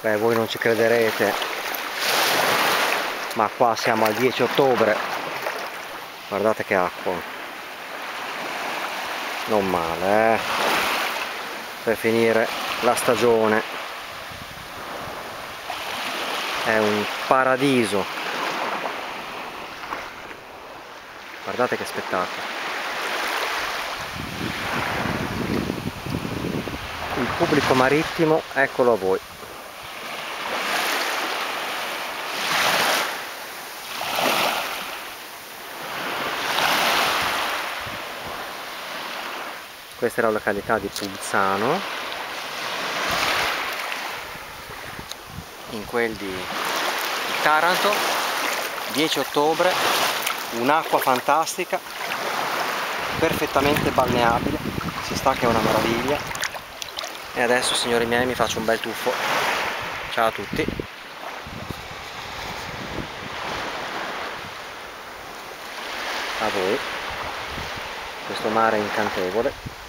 Beh, voi non ci crederete, ma qua siamo al 10 ottobre. Guardate che acqua. Non male, per finire la stagione. È un paradiso. Guardate che spettacolo. Il pubblico marittimo, eccolo a voi. Questa è la località di Pulzano, in quel di Taranto. 10 ottobre, un'acqua fantastica, perfettamente balneabile, si sta che è una meraviglia. E adesso, signori miei, mi faccio un bel tuffo. Ciao a tutti. A voi. Questo mare incantevole.